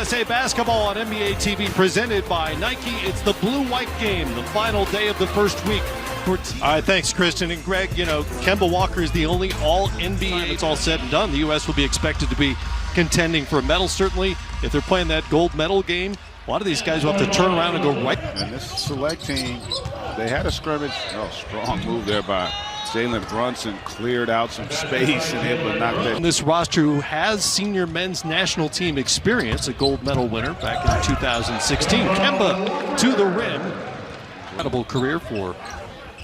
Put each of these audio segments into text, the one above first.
USA Basketball on NBA TV presented by Nike. It's the blue-white game, the final day of the first week. All right, thanks, Kristen. And Greg, you know, Kemba Walker is the only all-NBA. It's all said and done. The U.S. will be expected to be contending for a medal, certainly. If they're playing that gold medal game, a lot of these guys will have to turn around and go right. And this select team, they had a scrimmage. Oh, strong move there by Jalen Brunson, cleared out some space and able to knock that. And this roster who has senior men's national team experience, a gold medal winner back in 2016. Kemba to the rim. Incredible career for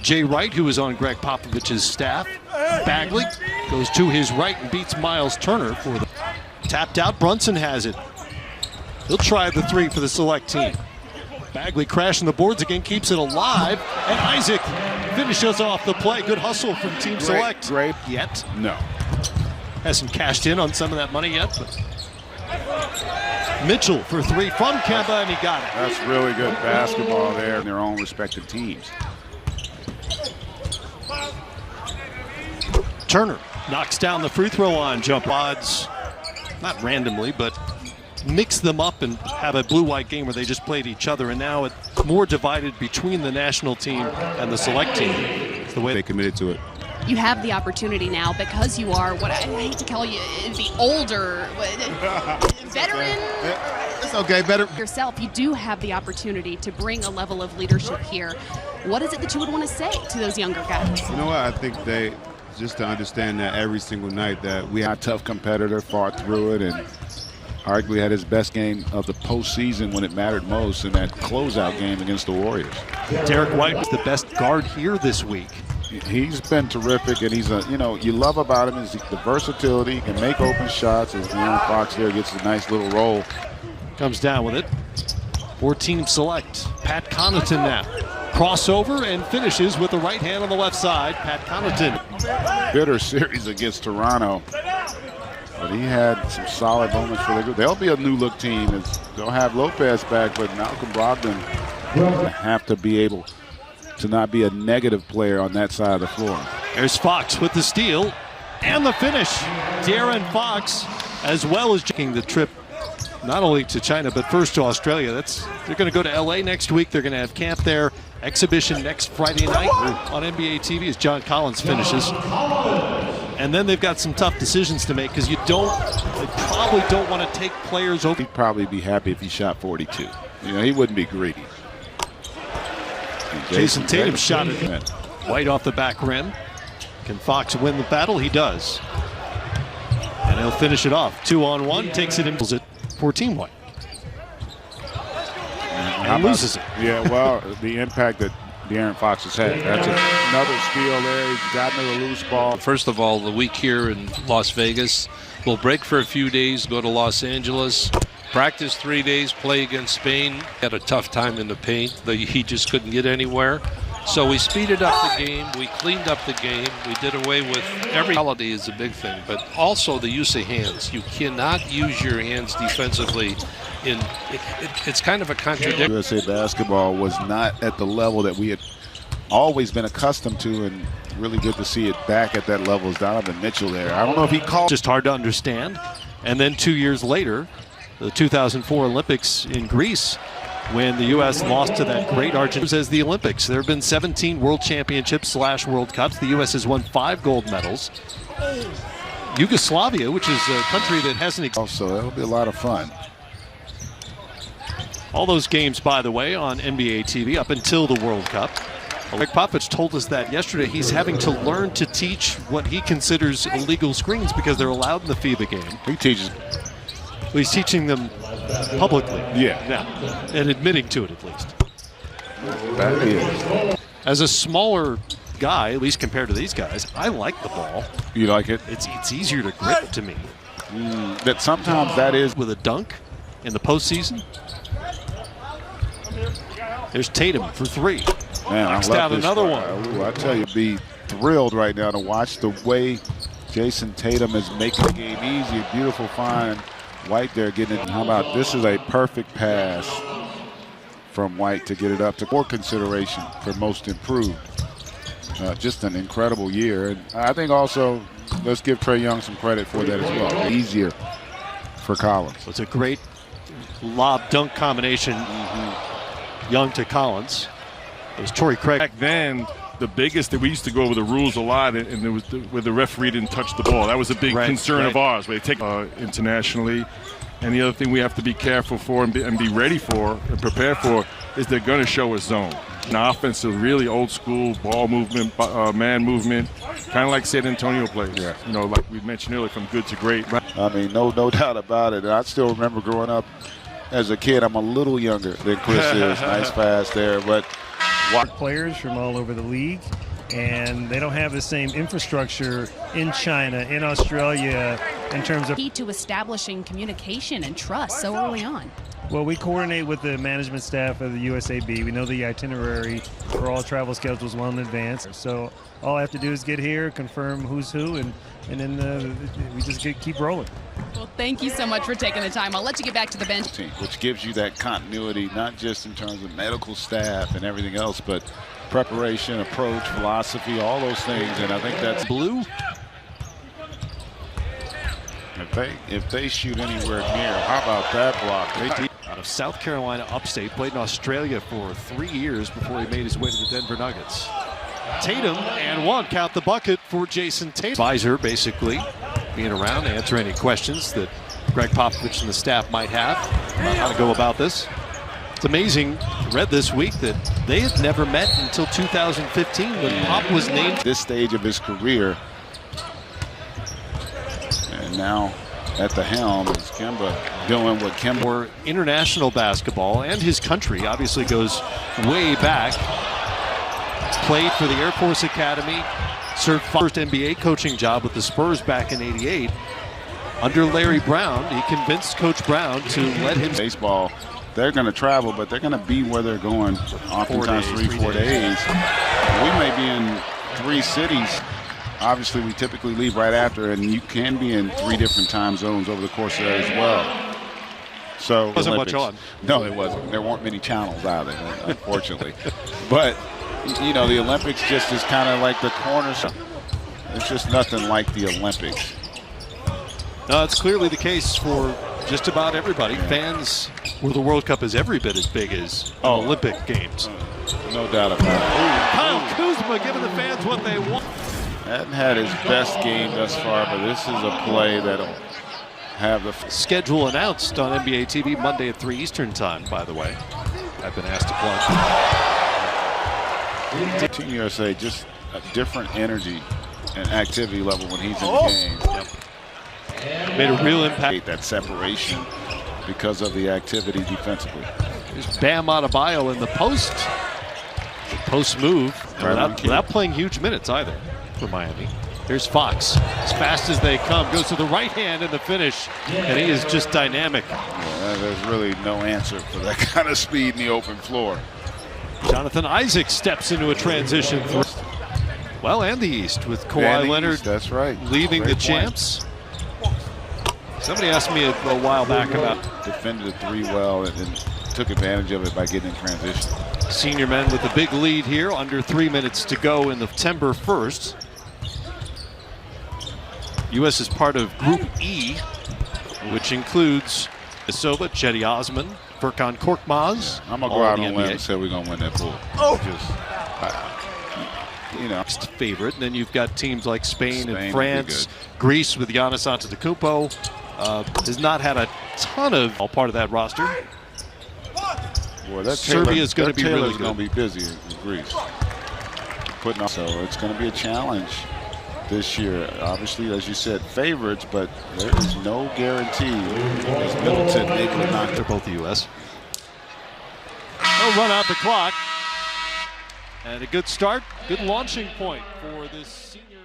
Jay Wright, who is on Greg Popovich's staff. Bagley goes to his right and beats Miles Turner for the tapped out. Brunson has it. He'll try the three for the select team. Bagley crashing the boards again, keeps it alive, and Isaac finishes off the play. Good hustle from Team Select. Great. Yet. No. Hasn't cashed in on some of that money yet, but Mitchell for three from Kemba, and he got it. That's really good basketball there in their own respective teams. Turner knocks down the free throw line. Jump odds, not randomly, but mix them up and have a blue-white game where they just played each other, and now it's more divided between the national team and the select team. It's the way they committed to it. You have the opportunity now because you are what I hate to call you the older veteran. It's okay, better Yourself, you do have the opportunity to bring a level of leadership here. What is it that you would want to say to those younger guys? You know what? I think they just to understand that every single night that we a tough competitor, fought through it, and arguably had his best game of the postseason when it mattered most in that closeout game against the Warriors. Derek White was the best guard here this week. He's been terrific, and he's you love about him is the versatility. He can make open shots as De'Aaron Fox there gets a nice little roll. Comes down with it for Team Select. Pat Connaughton now. Crossover and finishes with the right hand on the left side. Pat Connaughton. Bitter series against Toronto. But he had some solid moments for the group. They'll be a new look team. They'll have Lopez back, but Malcolm Brogdon have to be able to not be a negative player on that side of the floor. There's Fox with the steal and the finish. De'Aaron Fox, as well as taking the trip not only to China, but first to Australia. They're going to go to LA next week. They're going to have camp there. Exhibition next Friday night on NBA TV as John Collins finishes. And then they've got some tough decisions to make because they probably don't want to take players over. He'd probably be happy if he shot 42. He wouldn't be greedy. Jason Tatum shot it. White off the back rim. Can Fox win the battle? He does. And he'll finish it off. 2-on-1, takes it and pulls it for Team White. And loses it. Yeah, well, the impact that De'Aaron Fox has had. That's another steal there. He's gotten a loose ball. First of all, the week here in Las Vegas. We'll break for a few days, go to Los Angeles, practice 3 days, play against Spain. Had a tough time in the paint. He just couldn't get anywhere. So we speeded up the game. We cleaned up the game. We did away with every quality is a big thing, but also the use of hands. You cannot use your hands defensively. It's kind of a contradiction. USA Basketball was not at the level that we had always been accustomed to, and really good to see it back at that level as Donovan Mitchell there. I don't know if he called. Just hard to understand. And then 2 years later, the 2004 Olympics in Greece, when the U.S. lost to that great Argentina as the Olympics. There have been 17 World Championships / World Cups. The U.S. has won 5 gold medals. Yugoslavia, which is a country that hasn't. Also, that'll be a lot of fun. All those games, by the way, on NBA TV up until the World Cup. Greg Popovich told us that yesterday. He's having to learn to teach what he considers illegal screens because they're allowed in the FIBA game. He teaches. He's teaching them publicly. Yeah. And admitting to it at least. That is. As a smaller guy, at least compared to these guys, I like the ball. You like it? It's easier to grip to me. That sometimes that is. With a dunk in the postseason. There's Tatum for 3. Man, knocks down another one. Ooh, I tell you, be thrilled right now to watch the way Jason Tatum is making the game easy. Beautiful find. White there getting it. How about this is a perfect pass from White to get it up to more consideration for most improved. Just an incredible year. And I think also, let's give Trae Young some credit for that as well. Easier for Collins. It's a great lob dunk combination. Young to Collins. It was Torrey Craig. Back then, the biggest that we used to go over the rules a lot, and it was where the referee didn't touch the ball. That was a big concern of ours. Where they take internationally, and the other thing we have to be careful for and be ready for and prepare for is they're going to show a zone. And offense is really old school ball movement, man movement, kind of like San Antonio plays. Yeah. You know, like we mentioned earlier, from good to great. I mean, no doubt about it. And I still remember growing up as a kid. I'm a little younger than Chris is. Nice pass there, but players from all over the league, and they don't have the same infrastructure in China, in Australia, in terms of Key to establishing communication and trust so early on. Well, we coordinate with the management staff of the USAB. We know the itinerary for all travel schedules well in advance. So all I have to do is get here, confirm who's who, and then we just keep rolling. Well, thank you so much for taking the time. I'll let you get back to the bench. Which gives you that continuity, not just in terms of medical staff and everything else, but preparation, approach, philosophy, all those things. And I think that's Blue. if they shoot anywhere near, how about that block? Out of South Carolina upstate, played in Australia for 3 years before he made his way to the Denver Nuggets. Tatum and one, count the bucket for Jason Tatum. Advisor basically being around to answer any questions that Greg Popovich and the staff might have about how to go about this. It's amazing, I read this week that they had never met until 2015 when Pop was named. This stage of his career, and now at the helm is Kemba doing what Kemba. For international basketball, and his country obviously goes way back. Played for the Air Force Academy, served first NBA coaching job with the Spurs back in '88. Under Larry Brown, he convinced Coach Brown to let him. Baseball, they're going to travel, but they're going to be where they're going oftentimes 3-4 days. We may be in 3 cities. Obviously, we typically leave right after, and you can be in 3 different time zones over the course of that as well. So Wasn't much on. No, it wasn't. There weren't many channels either, unfortunately. But you know, the Olympics just is kind of like the cornerstone. It's just nothing like the Olympics. No, it's clearly the case for just about everybody. Fans, where the World Cup is every bit as big as Olympic Games. No doubt about it. Kyle Kuzma giving the fans what they want. Hadn't had his best game thus far, but this is a play that'll have the schedule announced on NBA TV Monday at 3 Eastern time, by the way. I've been asked to plug. Team USA, just a different energy and activity level when he's in the game. Yep. Made a real impact. That separation because of the activity defensively. There's Bam Adebayo in the post. The post move without playing huge minutes either for Miami. Here's Fox. As fast as they come, goes to the right hand in the finish, and he is just dynamic. Yeah, there's really no answer for that kind of speed in the open floor. Jonathan Isaac steps into a transition. Well, and the East with Kawhi Leonard. That's right. Leaving the champs. Somebody asked me a while back about defended the 3 well and took advantage of it by getting in transition. Senior men with a big lead here, under 3 minutes to go in the September 1st. U.S. is part of Group E, which includes Isoba, Cedi Osman, Furkan Korkmaz. I'm going to go out on a limb and say we're going to win that pool. You know. Next favorite. And then you've got teams like Spain and France, Greece with Giannis Antetokounmpo. Has not had a ton of all part of that roster. Boy, that Serbia is going to be really good. Going to be busy in Greece. So it's going to be a challenge this year. Obviously, as you said, favorites, but there is no guarantee as Middleton able to knock. They're both the U.S. They'll run out the clock. And a good start, good launching point for this senior.